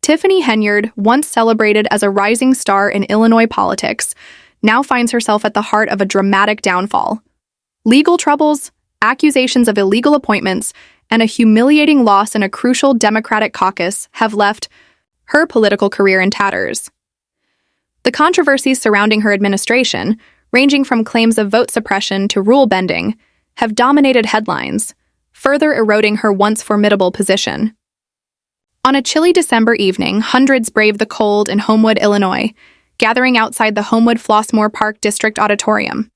Tiffany Henyard, once celebrated as a rising star in Illinois politics, now finds herself at the heart of a dramatic downfall. Legal troubles, accusations of illegal appointments, and a humiliating loss in a crucial Democratic caucus have left her political career in tatters. The controversies surrounding her administration, ranging from claims of vote suppression to rule bending, have dominated headlines, further eroding her once formidable position. On a chilly December evening, hundreds braved the cold in Homewood, Illinois, gathering outside the Homewood Flossmoor Park District Auditorium.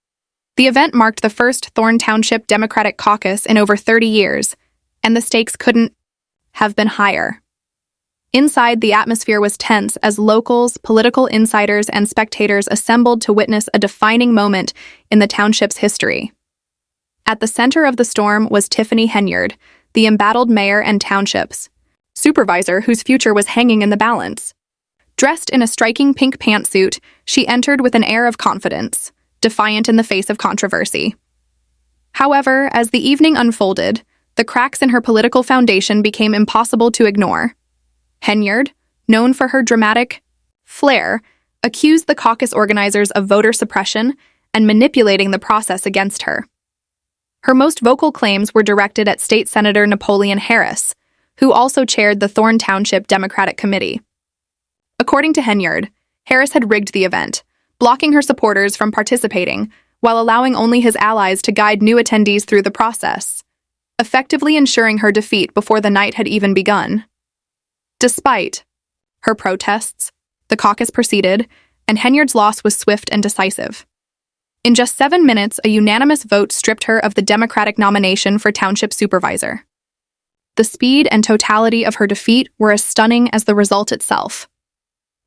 The event marked the first Thorne Township Democratic caucus in over 30 years, and the stakes couldn't have been higher. Inside, the atmosphere was tense as locals, political insiders, and spectators assembled to witness a defining moment in the township's history. At the center of the storm was Tiffany Henyard, the embattled mayor and township's supervisor whose future was hanging in the balance. Dressed in a striking pink pantsuit, she entered with an air of confidence, defiant in the face of controversy. However, as the evening unfolded, the cracks in her political foundation became impossible to ignore. Henyard, known for her dramatic flair, accused the caucus organizers of voter suppression and manipulating the process against her. Her most vocal claims were directed at State Senator Napoleon Harris, who also chaired the Thorne Township Democratic Committee. According to Henyard, Harris had rigged the event, blocking her supporters from participating while allowing only his allies to guide new attendees through the process, effectively ensuring her defeat before the night had even begun. Despite her protests, the caucus proceeded, and Henyard's loss was swift and decisive. In just 7 minutes, a unanimous vote stripped her of the Democratic nomination for township supervisor. The speed and totality of her defeat were as stunning as the result itself.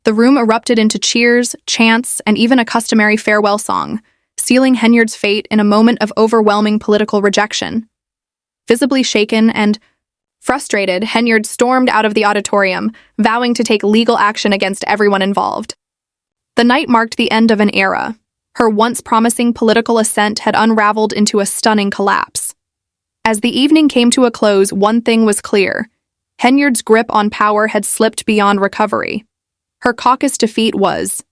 The room erupted into cheers, chants, and even a customary farewell song, sealing Henyard's fate in a moment of overwhelming political rejection. Visibly shaken and frustrated, Henyard stormed out of the auditorium, vowing to take legal action against everyone involved. The night marked the end of an era. Her once promising political ascent had unraveled into a stunning collapse. As the evening came to a close, one thing was clear. Henyard's grip on power had slipped beyond recovery. Her caucus defeat was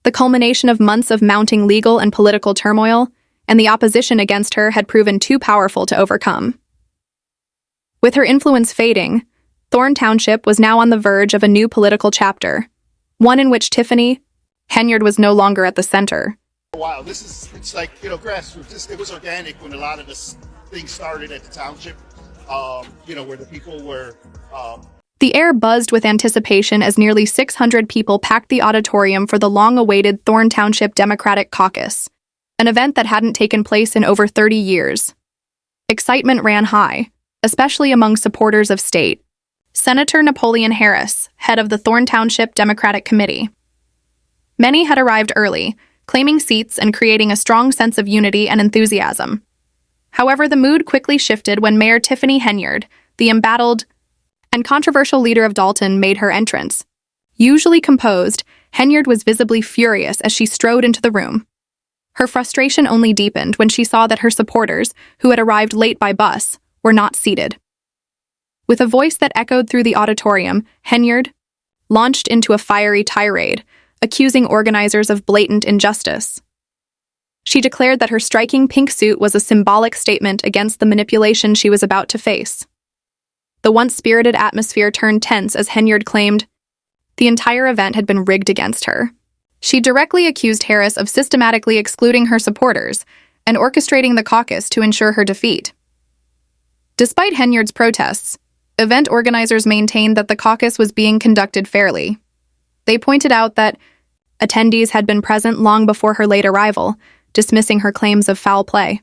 the culmination of months of mounting legal and political turmoil, and the opposition against her had proven too powerful to overcome. With her influence fading, Thorne Township was now on the verge of a new political chapter, one in which Tiffany Henyard was no longer at the center. Wow, it's like, grassroots. It was organic when a lot of this things started at the township, where the people were... The air buzzed with anticipation as nearly 600 people packed the auditorium for the long-awaited Thorne Township Democratic Caucus, an event that hadn't taken place in over 30 years. Excitement ran high, especially among supporters of State Senator Napoleon Harris, head of the Thorne Township Democratic Committee. Many had arrived early, claiming seats and creating a strong sense of unity and enthusiasm. However, the mood quickly shifted when Mayor Tiffany Henyard, the embattled and controversial leader of Dalton, made her entrance. Usually composed, Henyard was visibly furious as she strode into the room. Her frustration only deepened when she saw that her supporters, who had arrived late by bus, were not seated. With a voice that echoed through the auditorium, Henyard launched into a fiery tirade, accusing organizers of blatant injustice. She declared that her striking pink suit was a symbolic statement against the manipulation she was about to face. The once spirited atmosphere turned tense as Henyard claimed the entire event had been rigged against her. She directly accused Harris of systematically excluding her supporters and orchestrating the caucus to ensure her defeat. Despite Henyard's protests, event organizers maintained that the caucus was being conducted fairly. They pointed out that attendees had been present long before her late arrival, dismissing her claims of foul play.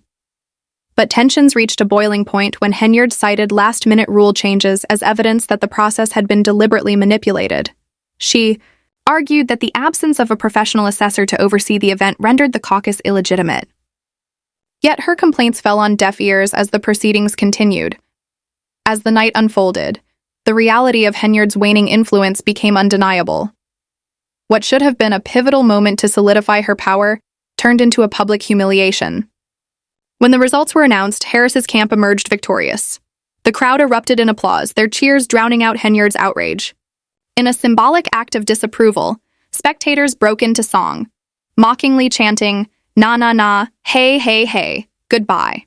But tensions reached a boiling point when Henyard cited last-minute rule changes as evidence that the process had been deliberately manipulated. She argued that the absence of a professional assessor to oversee the event rendered the caucus illegitimate. Yet her complaints fell on deaf ears as the proceedings continued. As the night unfolded, the reality of Henyard's waning influence became undeniable. What should have been a pivotal moment to solidify her power turned into a public humiliation. When the results were announced, Harris's camp emerged victorious. The crowd erupted in applause, their cheers drowning out Henyard's outrage. In a symbolic act of disapproval, spectators broke into song, mockingly chanting, "Na na na, hey hey hey, goodbye."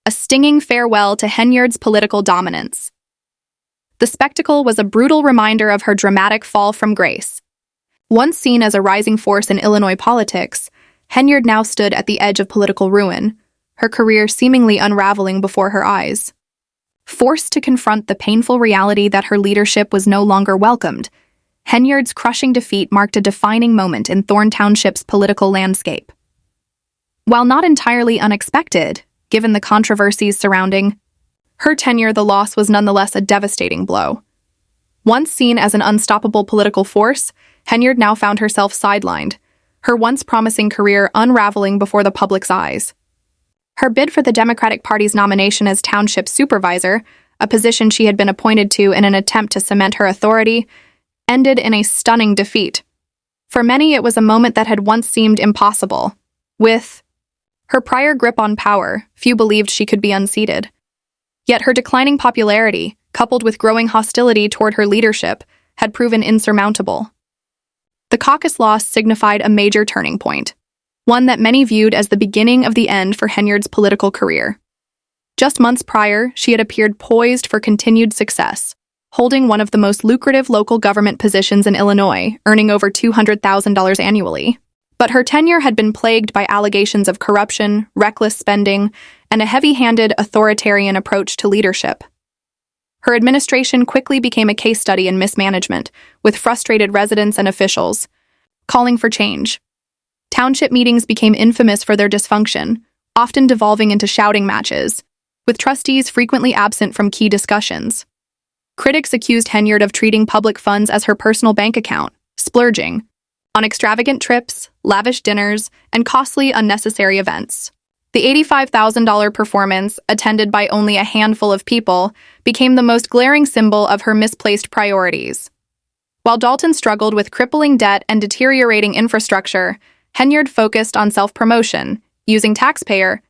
A stinging farewell to Henyard's political dominance. The spectacle was a brutal reminder of her dramatic fall from grace. Once seen as a rising force in Illinois politics, Henyard now stood at the edge of political ruin, her career seemingly unraveling before her eyes. Forced to confront the painful reality that her leadership was no longer welcomed, Henyard's crushing defeat marked a defining moment in Thorne Township's political landscape. While not entirely unexpected, given the controversies surrounding her tenure, the loss was nonetheless a devastating blow. Once seen as an unstoppable political force, Henyard now found herself sidelined, her once promising career unraveling before the public's eyes. Her bid for the Democratic Party's nomination as township supervisor, a position she had been appointed to in an attempt to cement her authority, ended in a stunning defeat. For many, it was a moment that had once seemed impossible. With her prior grip on power, few believed she could be unseated. Yet her declining popularity, coupled with growing hostility toward her leadership, had proven insurmountable. The caucus loss signified a major turning point, one that many viewed as the beginning of the end for Henyard's political career. Just months prior, she had appeared poised for continued success, holding one of the most lucrative local government positions in Illinois, earning over $200,000 annually. But her tenure had been plagued by allegations of corruption, reckless spending, and a heavy-handed, authoritarian approach to leadership. Her administration quickly became a case study in mismanagement, with frustrated residents and officials calling for change. Township meetings became infamous for their dysfunction, often devolving into shouting matches, with trustees frequently absent from key discussions. Critics accused Henyard of treating public funds as her personal bank account, splurging on extravagant trips, lavish dinners, and costly, unnecessary events. The $85,000 performance, attended by only a handful of people, became the most glaring symbol of her misplaced priorities. While Dalton struggled with crippling debt and deteriorating infrastructure, Henyard focused on self-promotion, using taxpayer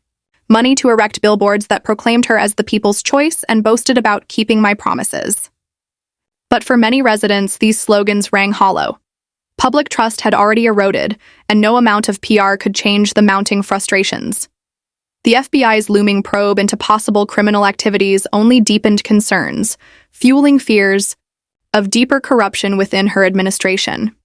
money to erect billboards that proclaimed her as the people's choice and boasted about keeping my promises. But for many residents, these slogans rang hollow. Public trust had already eroded, and no amount of PR could change the mounting frustrations. The FBI's looming probe into possible criminal activities only deepened concerns, fueling fears of deeper corruption within her administration.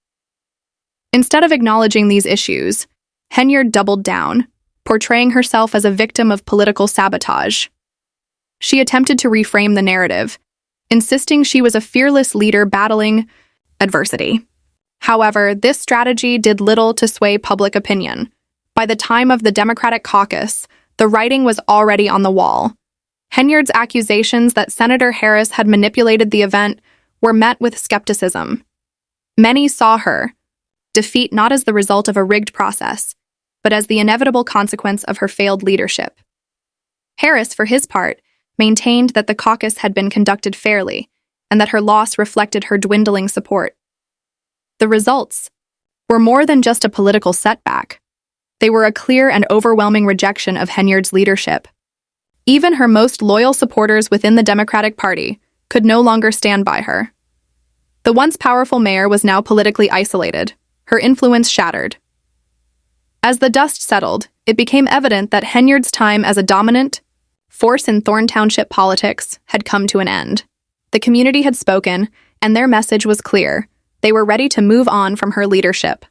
Instead of acknowledging these issues, Henyard doubled down, portraying herself as a victim of political sabotage. She attempted to reframe the narrative, insisting she was a fearless leader battling adversity. However, this strategy did little to sway public opinion. By the time of the Democratic caucus, the writing was already on the wall. Henyard's accusations that Senator Harris had manipulated the event were met with skepticism. Many saw her defeat not as the result of a rigged process, but as the inevitable consequence of her failed leadership. Harris, for his part, maintained that the caucus had been conducted fairly and that her loss reflected her dwindling support. The results were more than just a political setback. They were a clear and overwhelming rejection of Henyard's leadership. Even her most loyal supporters within the Democratic Party could no longer stand by her. The once powerful mayor was now politically isolated, her influence shattered. As the dust settled, it became evident that Henyard's time as a dominant force in Thorne Township politics had come to an end. The community had spoken, and their message was clear. They were ready to move on from her leadership.